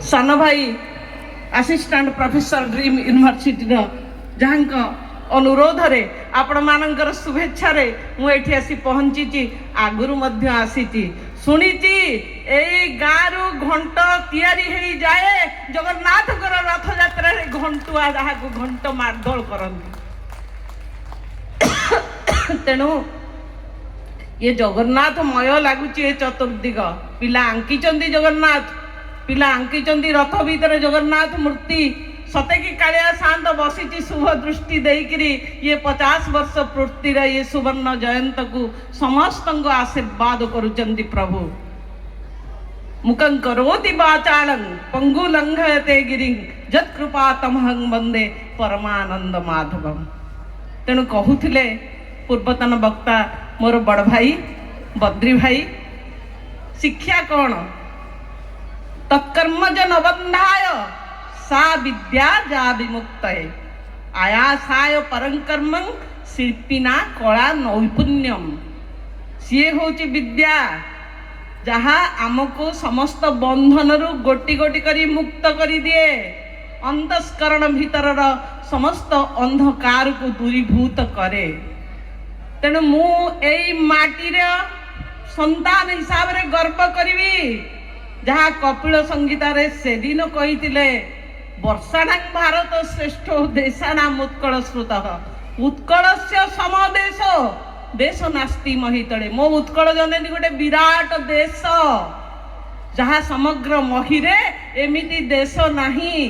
सान भाई assistant professor dream university जहाँ अनुरोध रे आपण मानकर शुभेच्छा रे मुझे आसी पहुंची आगुरी आसी शुणी गाँव घंट तैयारी जाए जगन्नाथ रथ यात्रा घंटुआ जहाँ को घंट मारदोल करती तेणु ये जगन्नाथ मय लगुच चतुर्दिग पिला आंकी जगन्नाथ पिला आंकी रथ भीतर जगन्नाथ मूर्ति सते कि कालिया शांत बसी शुभ दृष्टि देकरी ये 50 वर्ष पूर्तिर ये सुवर्ण जयंत को समस्त आशीर्वाद करुचंदी प्रभु मुखं करोति वाचालं पंगु लंघयते गिरिं यत्कृपा तमहं वंदे परमानंद माधवम। तेणु कहूथिले पूर्वतन वक्ता मोर बड़ भाई बद्री भाई शिक्षा कौन तत्कर्म जन बंधाय सा विद्या जा विमुक्त आयासाय परंकर्म शिल्पिना कला नैपुण्यम सी हूँ विद्या जहाँ आमको समस्त बंधन रु गोटी गोटी करी मुक्त करी दिए अंतस्करण भीतर समस्त अंधकार को दूरीभूत करे। तेणु मु एई माटीर संतान हिसाब रे गर्व करी जहाँ कपिल संगीता रे से दिन कही वर्षाणां भारत श्रेष्ठ देशानां उत्कल श्रुत उत्कलस्य समदेश देश नास्ति महितले मो उत्कल जननी गोटे विराट देश जहाँ समग्र महिरे एमिति देश नहीं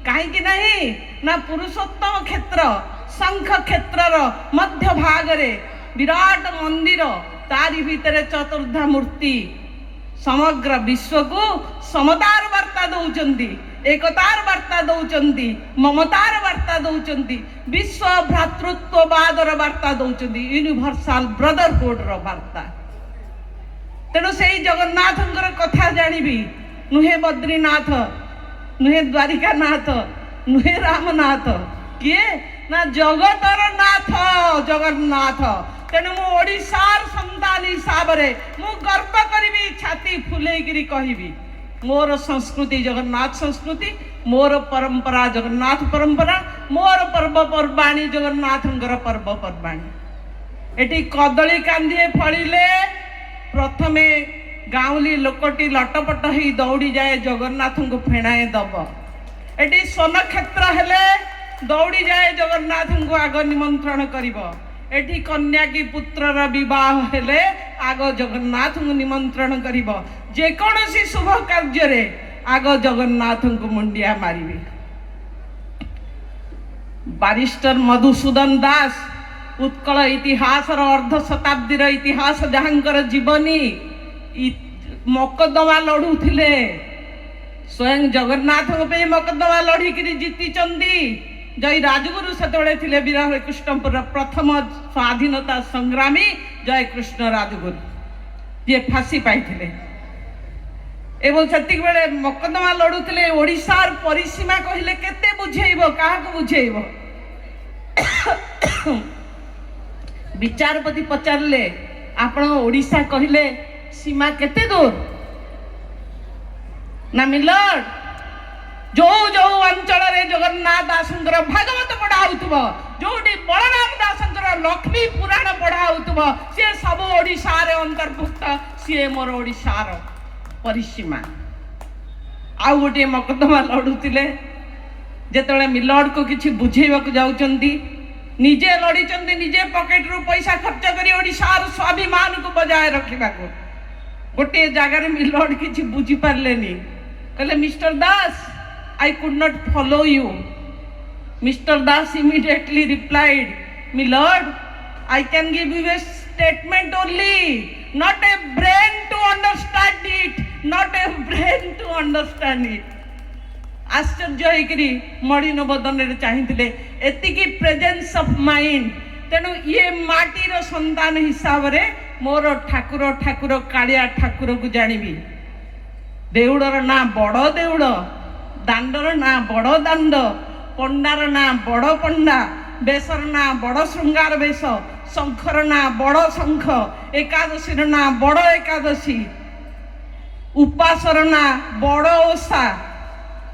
कहीं नहीं ना पुरुषोत्तम क्षेत्र शंख क्षेत्र मध्य भाग रे विराट मंदिर तारी भीतर चतुर्धा मूर्ति समग्र विश्व को समतार वार्ता दौचंदी एकतार वार्ता दौचंदी ममतार वार्ता दौचंदी विश्व भ्रातृत्ववादर वार्ता दौचंदी यूनिवर्सल ब्रदरहुड रो वार्ता। तेणु से जगन्नाथंकर कथा जानिबी नुहे बद्रीनाथ नुहे द्वारिकानाथ नुहे रामनाथ किए ना जगतर नाथ जगन्नाथ। तेणु मु ओडिशार संतान हिसाब रे मु गर्व करिबी छाती फुलेगिरी कहिबी मोर संस्कृति जगन्नाथ संस्कृति मोर परंपरा जगन्नाथ परंपरा मोर पर्वपर्वाणी जगन्नाथंकर पर्वपर्वाणी। एटी कदली कांदी फलिले प्रथमे गाँवली लोकटी लटपट ही दौड़ी जाए जगन्नाथ को फेणाए दब एटी सोन क्षेत्र हेले दौड़ी जाए जगन्नाथ को आग निमंत्रण करिबो एठी कन्या की पुत्रर विवाह हेले आग जगन्नाथ को निमंत्रण करिबो जेकोसी शुभ कार्य रे आग जगन्नाथ को मुंडिया मारिबे। बारिस्टर मधुसूदन दास उत्कल इतिहास अर्ध शताब्दी इतिहास जहाँकर जीवनी मकदमा लड़ुथिले स्वयं जगन्नाथ पे मकदमा लड़िकी जीति जय राजगुरु से वीर हरिकृष्णपुर प्रथम स्वाधीनता संग्रामी जय कृष्ण राजगुरु ये फांसी पाई एवं से बेले मकदमा लड़ुले ओडिशार परिसीमा कहले केते बुझेइब क्या बुझेइब विचारपति पचारे आपण ओडिशा कहले सीमा केते दूर ना मिलड जो जो अंचल जगन्नाथ दासंकर भागवत पढ़ाऊब जो बलराम दासंकर लक्ष्मी पुराण पढ़ाऊब सी सब ओडिशार अंतर्भुक्त सी मोर ओडिशार परिसीमा। आउ गोटे मकदमा लड़ुले जिते मिलड को किसी बुझेवाक जाउचंदी निजे लड़ीचंदी निजे पॉकेट रु पैसा खर्च करी ओडिशार स्वाभिमान को बजाय रखा गोटे जगार मिलड किसी बुझी पार्लेनी कहले mister Das I could not follow you. Mr. Das immediately replied, "My lord, I can give you a statement only, not a brain to understand it, not a brain to understand it." आश्चर्य होकरी मणिन बदन चाहिए एतिकी presence of mind. तेणु ये माटीर संतान हिसाब रे मोर ठाकुर ठाकुर कालिया ठाकुर को जानिबी देउड़र ना बड़ देउड़ दांडर ना बड़ दांड पंडार ना बड़ पंडा बेसर ना बड़ श्रृंगार बेस शंखर ना बड़ शंख एकादशी ना बड़ एकादशी उपासर ना बड़ ओषा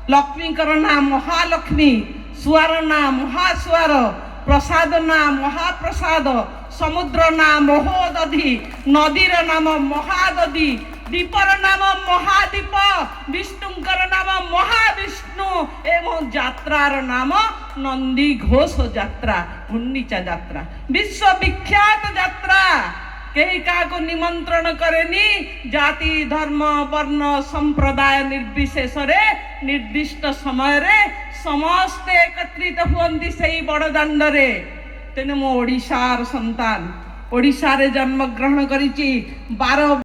ଲକ୍ଷ୍ମୀଙ୍କର ନାଁ ମହାଲକ୍ଷ୍ମୀ, ସୁଆର ନାଁ ମହାସୁଆର, ପ୍ରସାଦ ନାଁ ମହାପ୍ରସାଦ, ସମୁଦ୍ର ନାଁ ମହୋଦଧି, ନଦୀର ନାମ ମହାଦଧି, ଦୀପର ନାମ ମହାଦୀପ, ବିଷ୍ଣୁଙ୍କର ନାମ ମହାବିଷ୍ଣୁ ଏବଂ ଯାତ୍ରାର ନାମ ନନ୍ଦୀ ଘୋଷ ଯାତ୍ରା, ଗୁଣ୍ଡିଚା ଯାତ୍ରା, ବିଶ୍ୱବିଖ୍ୟାତ ଯାତ୍ରା। କେହି କାହାକୁ ନିମନ୍ତ୍ରଣ କରେନି। ଜାତି ଧର୍ମ ବର୍ଣ୍ଣ ସମ୍ପ୍ରଦାୟ ନିର୍ବିଶେଷରେ ନିର୍ଦ୍ଦିଷ୍ଟ ସମୟରେ ସମସ୍ତେ ଏକତ୍ରିତ ହୁଅନ୍ତି ସେହି ବଡ଼ ଦାଣ୍ଡରେ। ତେଣୁ ମୁଁ ଓଡ଼ିଶାର ସନ୍ତାନ, ଓଡ଼ିଶାରେ ଜନ୍ମଗ୍ରହଣ କରିଛି। 12